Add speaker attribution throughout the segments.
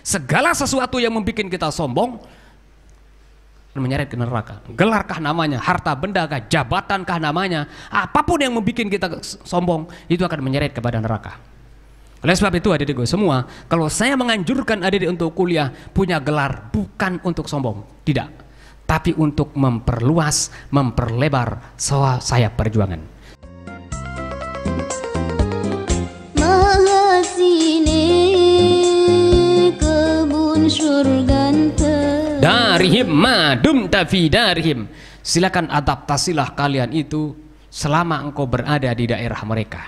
Speaker 1: Segala sesuatu yang membuat kita sombong menyeret ke neraka. Gelarkah namanya, harta bendakah, jabatankah namanya, apapun yang membuat kita sombong itu akan menyeret kepada neraka. Oleh sebab itu adik-adikku semua, kalau saya menganjurkan adik-adik untuk kuliah, punya gelar bukan untuk sombong, tidak, tapi untuk memperluas, memperlebar sayap perjuangan.
Speaker 2: Mahasini kebun surga
Speaker 1: darihim madum tafi darihim, silakan adaptasilah kalian itu selama engkau berada di daerah mereka.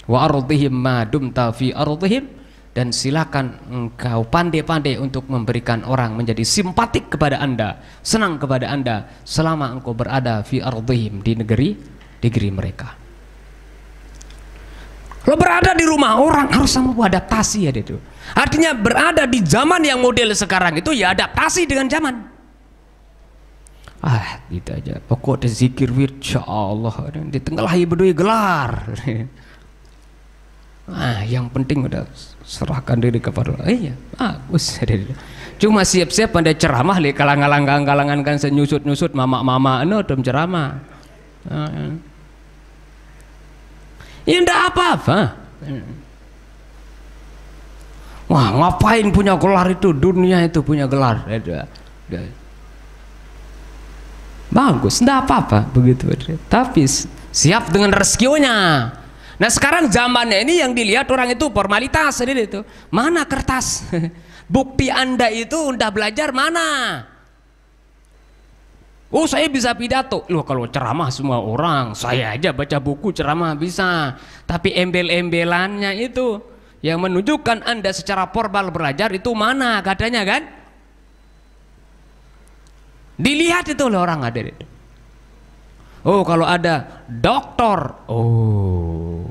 Speaker 1: Wa ardhihim madum tafi ardhihim, dan silakan engkau pandai-pandai untuk memberikan orang menjadi simpatik kepada anda, senang kepada anda selama engkau berada fi ardhihim, di negeri mereka. Lo berada di rumah orang harus mampu adaptasi ya itu. Artinya berada di zaman yang model sekarang itu ya adaptasi dengan zaman. Gitu aja. Pokoknya zikir insya Allah di tengah lahir berdua gelar. Yang penting udah serahkan diri kepada Allah. Iya, bagus. Cuma siap-siap pada ceramah li kalangan kan senyusut-nyusut mama-mama dem ceramah. Ya enggak apa-apa. Wah, ngapain punya gelar itu? Dunia itu punya gelar. Bagus, enggak apa-apa begitu. Tapi siap dengan rezekinya. Nah, sekarang zamannya ini yang dilihat orang itu formalitas itu. Mana kertas? Bukti Anda itu udah belajar mana? Oh, saya bisa pidato. Loh, kalau ceramah semua orang, saya aja baca buku ceramah bisa. Tapi embel-embelannya itu yang menunjukkan Anda secara formal belajar itu mana katanya kan? Dilihat itu oleh orang ada itu. Oh, kalau ada doktor, oh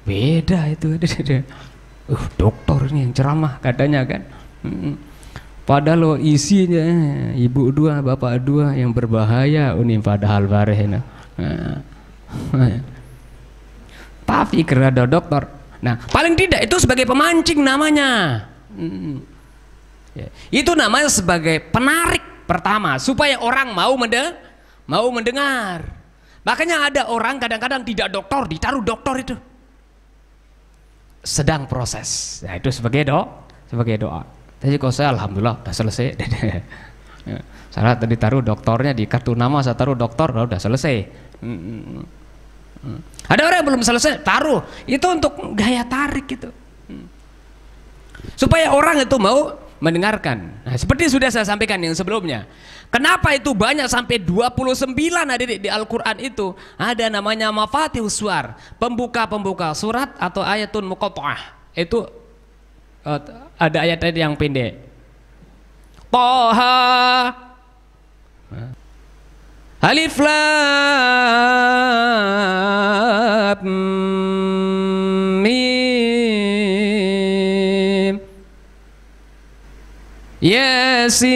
Speaker 1: beda itu. Doktor ini yang ceramah katanya kan. Padahal lo isinya ibu dua, bapak dua yang berbahaya unih padahal bareh. Tapi karena ada dokter. Nah, paling tidak itu sebagai pemancing namanya. Itu namanya sebagai penarik pertama supaya orang mau mendengar. Makanya ada orang kadang-kadang tidak dokter ditaruh dokter itu. Sedang proses. Nah, itu sebagai doa. Tapi kalau saya alhamdulillah udah selesai. Saya tadi taruh doktornya di kartu nama, saya taruh dokter udah selesai. Ada orang yang belum selesai taruh itu untuk gaya tarik itu, supaya orang itu mau mendengarkan. Nah, seperti sudah saya sampaikan yang sebelumnya, kenapa itu banyak sampai 29 adik di Al-Quran itu ada namanya mafatihus suar, pembuka surat atau ayatun muqatta'ah. Itu ada ayat-ayat yang pendek. Toha, Alif Lam Mim, Yasin.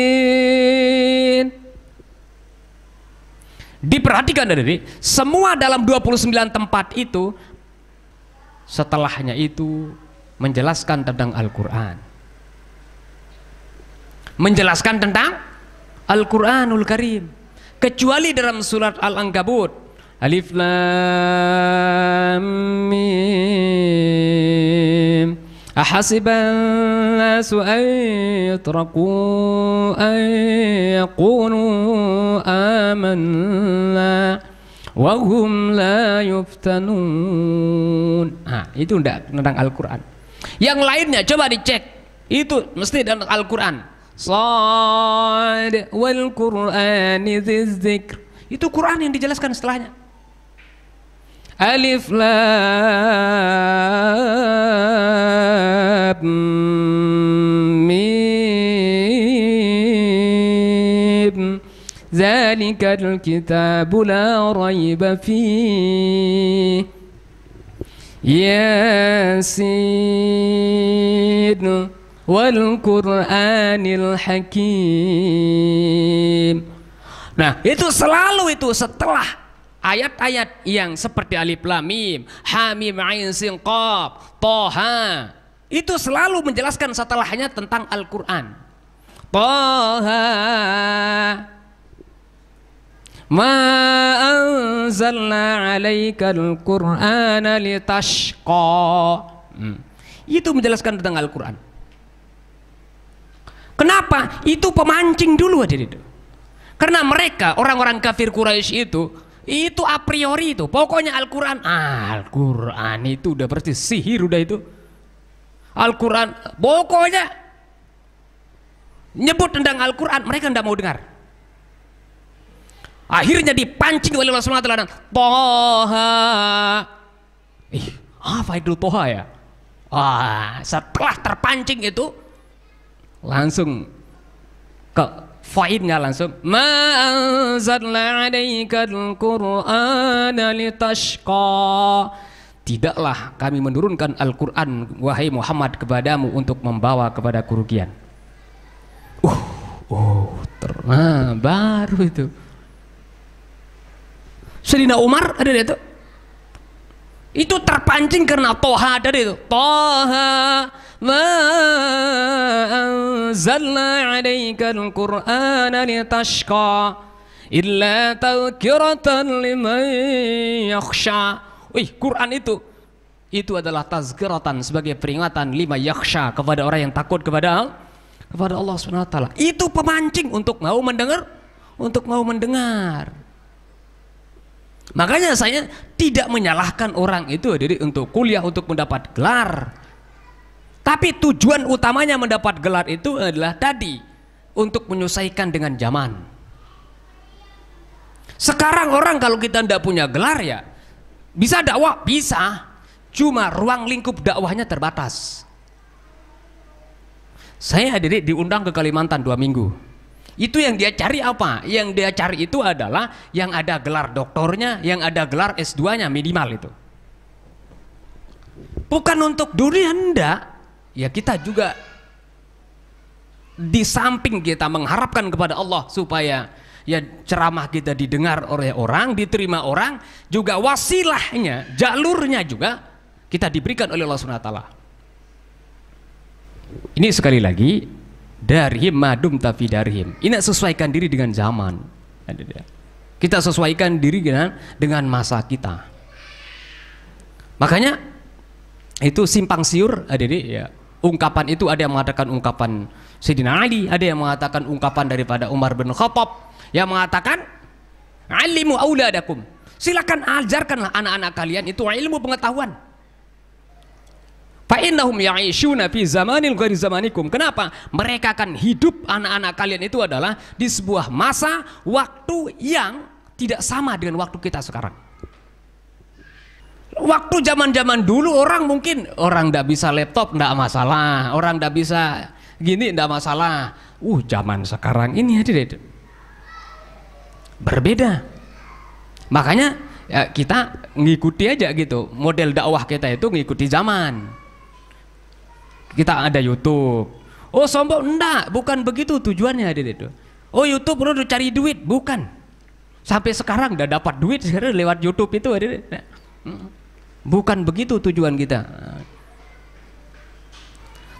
Speaker 1: Diperhatikan dari semua dalam 29 tempat itu, setelahnya itu menjelaskan tentang Al-Quran, menjelaskan tentang Al-Quranul Karim, kecuali dalam surat Al-Ankabut Alif Lam Mim ahasiban nasu an yutraku an yaqulu amanna wa hum la yuftanun. Itu enggak tentang Al-Quran. Yang lainnya coba dicek, itu mesti dalam Al-Quran. Shad wal Qur'ani dzikr, itu Quran yang dijelaskan setelahnya. Alif Lam Mim Zalikal kitabu la raiba fihi Yasin wal Qur'anil Hakim. Nah, itu selalu itu setelah ayat-ayat yang seperti Alif Lam Mim, Hamim Ain Sin Qaf, Toha, itu selalu menjelaskan setelahnya tentang Al-Quran. Taha ma anzalna alaikal Qur'ana litashqa. Itu menjelaskan tentang Al-Quran. Kenapa? Itu pemancing dulu aja itu. Karena mereka orang-orang kafir Quraisy itu a priori itu pokoknya Al-Quran itu udah berarti sihir udah itu. Al-Quran pokoknya nyebut tentang Al-Quran mereka tidak mau dengar. Akhirnya dipancing oleh Allah SWT. Toha. Apa itu Toha ya? Setelah terpancing itu langsung ke faidnya langsung. Ma anzalna 'alaikal Qur'ana litashqa. Tidaklah kami menurunkan Al-Quran wahai Muhammad kepadamu untuk membawa kepada kerugian. Baru itu Sayyidina Umar ada itu terpancing karena Toha ada itu. Toha ma anzalna 'alaikal Qur'ana litashqa illa tadhkiratan liman yakhsha. Quran itu adalah tazkiratan sebagai peringatan lima yakhsha kepada orang yang takut kepada Allah SWT. Itu pemancing untuk mau mendengar. Makanya saya tidak menyalahkan orang itu jadi untuk kuliah untuk mendapat gelar. Tapi tujuan utamanya mendapat gelar itu adalah tadi untuk menyesuaikan dengan zaman. Sekarang orang kalau kita tidak punya gelar ya bisa dakwah, bisa. Cuma ruang lingkup dakwahnya terbatas. Saya diundang ke Kalimantan 2 minggu. Itu yang dia cari apa? Yang dia cari itu adalah yang ada gelar doktornya, yang ada gelar S2-nya minimal itu. Bukan untuk dunia, enggak. Ya kita juga di samping kita mengharapkan kepada Allah supaya ya ceramah kita didengar oleh orang, diterima orang, juga wasilahnya, jalurnya juga kita diberikan oleh Allah SWT. Ini sekali lagi darhim madum tafi darhim. Ini sesuaikan diri dengan zaman. Kita sesuaikan diri dengan masa kita. Makanya itu simpang siur ya. Ungkapan itu ada yang mengatakan ungkapan Sayyidina Ali, ada yang mengatakan ungkapan daripada Umar bin Khattab yang mengatakan alimu auladakum. Silakan ajarkanlah anak-anak kalian itu ilmu pengetahuan. Fa innahum ya'ishuna fi zamanin ghairi zamanikum. Kenapa? Mereka akan hidup, anak-anak kalian itu adalah di sebuah masa waktu yang tidak sama dengan waktu kita sekarang. Waktu zaman-zaman dulu orang mungkin orang tidak bisa laptop tidak masalah, orang tidak bisa gini tidak masalah. Zaman sekarang ini berbeda. Makanya ya, kita ngikuti aja gitu. Model dakwah kita itu ngikuti zaman. Kita ada YouTube. Oh sombong, enggak, bukan begitu tujuannya itu. Oh YouTube udah cari duit, bukan. Sampai sekarang udah dapat duit lewat YouTube itu bukan begitu tujuan kita.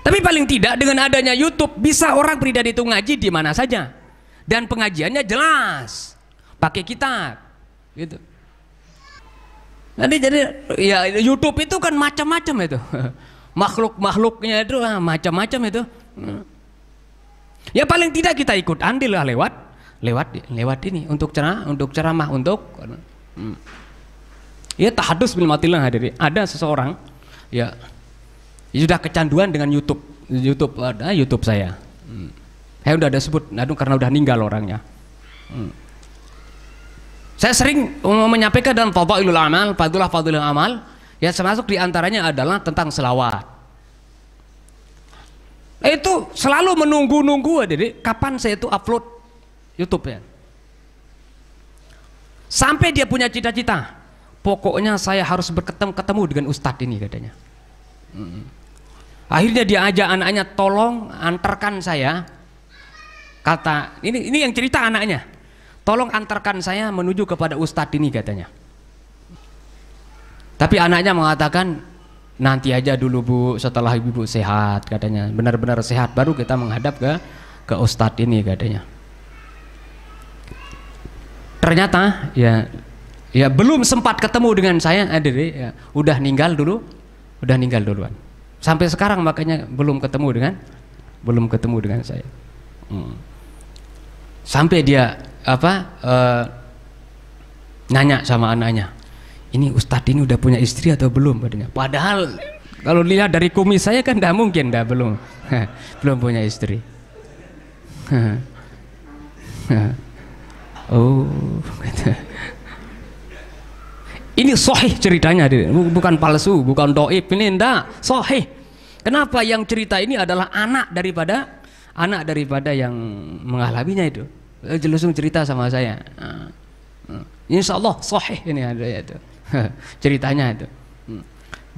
Speaker 1: Tapi paling tidak dengan adanya YouTube bisa orang pribadi itu ngaji di mana saja dan pengajiannya jelas, pakai kitab, gitu. Nanti jadi ya YouTube itu kan macam-macam itu. Makhluk-makhluknya itu macam-macam itu. Ya paling tidak kita ikut andil lah lewat ini untuk ceramah untuk ya tahadus bil matillah hadiri. Ada seseorang ya sudah kecanduan dengan YouTube ada YouTube saya. Saya udah ada sebut karena udah meninggal orangnya. Saya sering menyampaikan dalam fadhailul amal, fadilul amal, ya termasuk diantaranya adalah tentang selawat. Itu selalu menunggu-nunggu jadi kapan saya itu upload YouTube ya. Sampai dia punya cita-cita, pokoknya saya harus ketemu dengan ustadz ini katanya. Akhirnya dia ajak anaknya, tolong antarkan saya. Kata ini yang cerita anaknya, tolong antarkan saya menuju kepada ustadz ini katanya. Tapi anaknya mengatakan nanti aja dulu Bu, setelah ibu sehat katanya, benar-benar sehat baru kita menghadap ke Ustadz ini katanya. Ternyata ya belum sempat ketemu dengan saya, ya, udah ninggal duluan. Sampai sekarang makanya belum ketemu dengan saya. Sampai dia nanya sama anaknya, ini Ustadz ini udah punya istri atau belum katanya. Padahal kalau lihat dari kumis saya kan tidak mungkin, belum punya istri. Oh, gitu. Ini sahih ceritanya, bukan palsu, bukan doib, ini enggak, sahih. Kenapa? Yang cerita ini adalah anak daripada yang mengalaminya itu. Langsung cerita sama saya. Insya Allah sahih ini ada itu. Ceritanya itu.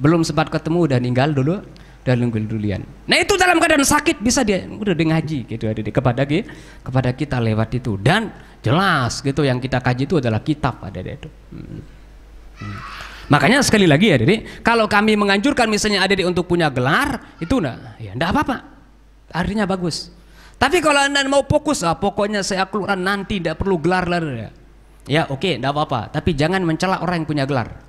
Speaker 1: Belum sempat ketemu udah ninggal duluan. Nah itu dalam keadaan sakit bisa dia udah ngaji gitu kepada kita lewat itu, dan jelas gitu yang kita kaji itu adalah kitab ada itu. Makanya sekali lagi ya Dede, kalau kami menganjurkan misalnya Dede untuk punya gelar itu enggak apa-apa, artinya bagus. Tapi kalau Anda mau fokus, pokoknya saya keluaran nanti tidak perlu gelar ya oke, enggak apa-apa, tapi jangan mencela orang yang punya gelar.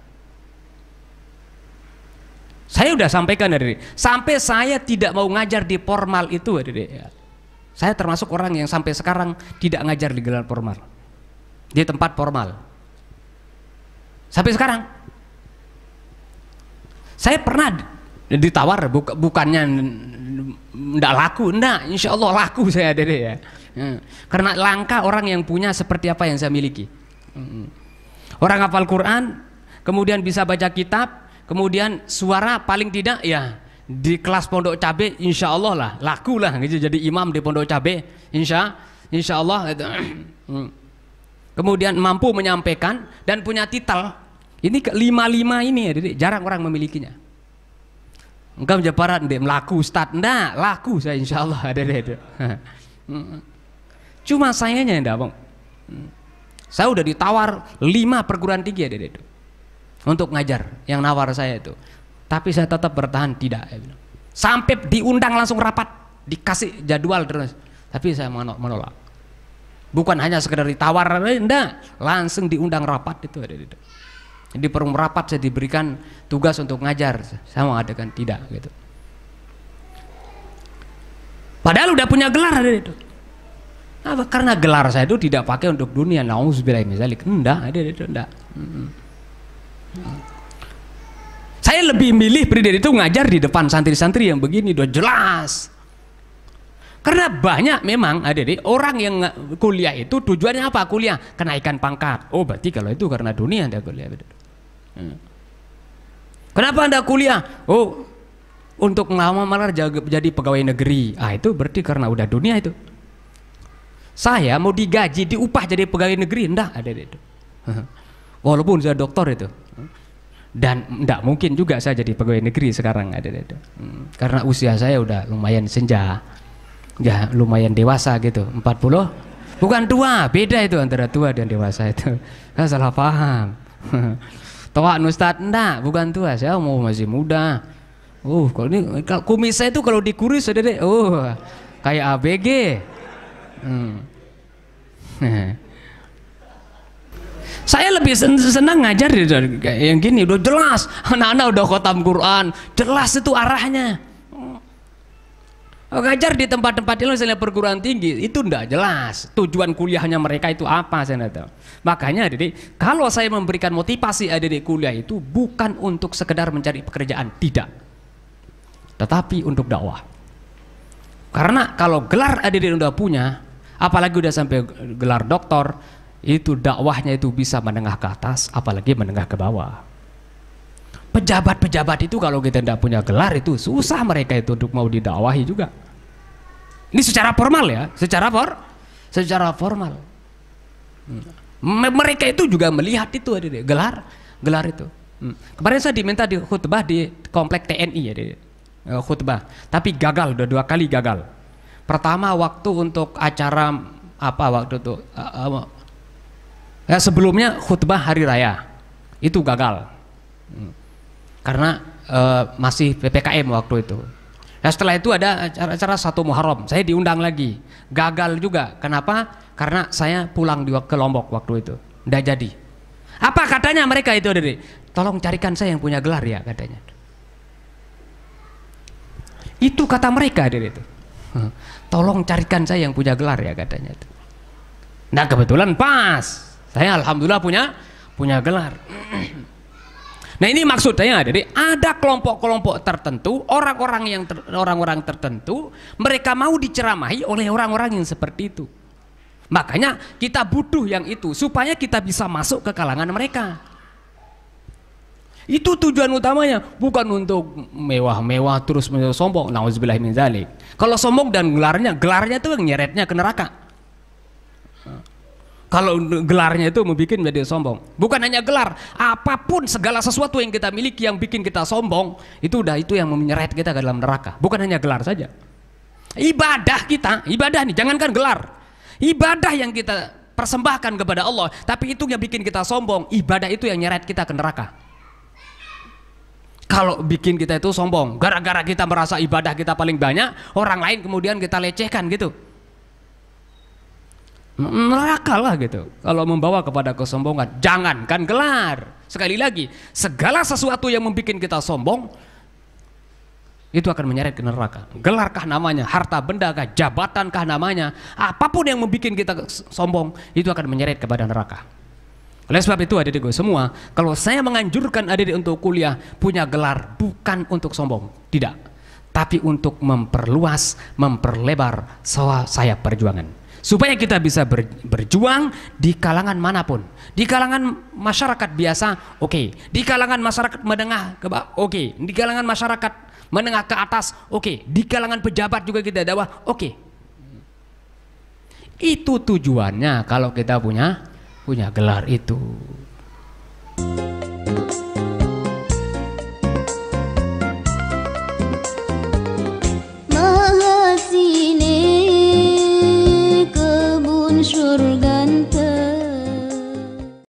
Speaker 1: Saya udah sampaikan Dede, sampai saya tidak mau ngajar di formal itu Dede. Saya termasuk orang yang sampai sekarang tidak ngajar di gelar formal, di tempat formal. Sampai sekarang saya pernah ditawar, bukannya ndak laku, ndak, insya Allah laku saya Dede ya. Karena langka orang yang punya seperti apa yang saya miliki. Orang hafal Quran, kemudian bisa baca kitab, kemudian suara paling tidak ya di kelas pondok cabe, insya Allah lah laku lah gitu, jadi imam di pondok cabe, insya Allah gitu. Kemudian mampu menyampaikan dan punya titel. Ini ke 55 ini ya, jadi jarang orang memilikinya. Engkau japaran dek melaku Ustadz, ndak laku saya insya Allah ada itu. Cuma sayanya enggak bang. Saya udah ditawar 5 perguruan tinggi ada itu untuk ngajar, yang nawar saya itu. Tapi saya tetap bertahan tidak. Sampai diundang langsung rapat, dikasih jadwal terus. Tapi saya menolak. Bukan hanya sekedar ditawar, enggak, langsung diundang rapat itu ada itu. Di perung rapat saya diberikan tugas untuk ngajar, saya mengadakan tidak gitu. Padahal udah punya gelar ada itu. Karena gelar saya itu tidak pakai untuk dunia, nauzubillah misalnya, enggak ada itu enggak. Saya lebih milih berdiri itu ngajar di depan santri-santri yang begini udah jelas. Karena banyak memang ada orang yang kuliah itu tujuannya apa? Kuliah kenaikan pangkat. Oh berarti kalau itu karena dunia Anda kuliah. Kenapa Anda kuliah? Oh untuk ngelamar jadi pegawai negeri. Itu berarti karena udah dunia itu. Saya mau digaji, diupah jadi pegawai negeri, enggak ada itu. Walaupun saya doktor itu. Dan enggak mungkin juga saya jadi pegawai negeri sekarang ada itu. Karena usia saya udah lumayan senja. Ya lumayan dewasa gitu, 40. Bukan tua, beda itu antara tua dan dewasa itu. Kan salah paham. Tua Ustadz, enggak, bukan tua, saya mau masih muda. Kalau ini kumis saya itu kalau dikuris sudah deh, kayak ABG. Saya lebih senang ngajar yang gini, udah jelas, anak-anak udah khotam Quran, jelas itu arahnya. Ngajar di tempat-tempat ini misalnya perguruan tinggi itu enggak jelas tujuan kuliahnya mereka itu apa, saya enggak tahu. Makanya adik-adik, kalau saya memberikan motivasi adik-adik kuliah itu bukan untuk sekedar mencari pekerjaan, tidak, tetapi untuk dakwah. Karena kalau gelar adik-adik udah punya, apalagi udah sampai gelar doktor, itu dakwahnya itu bisa menengah ke atas, apalagi menengah ke bawah. Pejabat-pejabat itu kalau kita tidak punya gelar itu susah mereka itu untuk mau didakwahi juga. Ini secara formal ya, secara formal. Mereka itu juga melihat itu ada gelar itu. Kemarin saya diminta di khutbah di komplek TNI ya, khutbah, tapi gagal, udah 2 kali gagal. Pertama waktu untuk acara apa waktu itu, sebelumnya khutbah hari raya itu gagal. Karena masih PPKM waktu itu. Nah, setelah itu ada acara 1 Muharram, saya diundang lagi, gagal juga. Kenapa? Karena saya pulang ke Lombok waktu itu, nggak jadi. Apa katanya mereka itu, Dede? Tolong carikan saya yang punya gelar ya, katanya. Itu kata mereka, Dede itu. Tolong carikan saya yang punya gelar ya, katanya. Nah kebetulan pas, saya alhamdulillah punya gelar. Nah ini maksudnya, jadi ada kelompok-kelompok tertentu, orang-orang tertentu, mereka mau diceramahi oleh orang-orang yang seperti itu. Makanya kita butuh yang itu supaya kita bisa masuk ke kalangan mereka. Itu tujuan utamanya, bukan untuk mewah-mewah terus sombong. Nauzubillah min dzalik. Kalau sombong dan gelarnya itu nyeretnya ke neraka. Kalau gelarnya itu membuat menjadi sombong. Bukan hanya gelar, apapun segala sesuatu yang kita miliki yang bikin kita sombong, itu yang menyeret kita ke dalam neraka. Bukan hanya gelar saja. Ibadah nih, jangankan gelar. Ibadah yang kita persembahkan kepada Allah, tapi itu yang bikin kita sombong, ibadah itu yang nyeret kita ke neraka. Kalau bikin kita itu sombong, gara-gara kita merasa ibadah kita paling banyak, orang lain kemudian kita lecehkan gitu. Neraka lah gitu. Kalau membawa kepada kesombongan, jangankan gelar. Sekali lagi, segala sesuatu yang membuat kita sombong itu akan menyeret ke neraka. Gelarkah namanya, harta benda kah, jabatan kah namanya, apapun yang membuat kita sombong itu akan menyeret kepada neraka. Oleh sebab itu adik-adikku semua, kalau saya menganjurkan adik-adik untuk kuliah punya gelar, bukan untuk sombong, tidak, tapi untuk memperluas, memperlebar sayap perjuangan. Supaya kita bisa berjuang di kalangan manapun. Di kalangan masyarakat biasa, oke. Di kalangan masyarakat menengah ke bawah, oke. Di kalangan masyarakat menengah ke atas, oke. Di kalangan pejabat juga kita dakwah, oke. Itu tujuannya kalau kita punya gelar itu.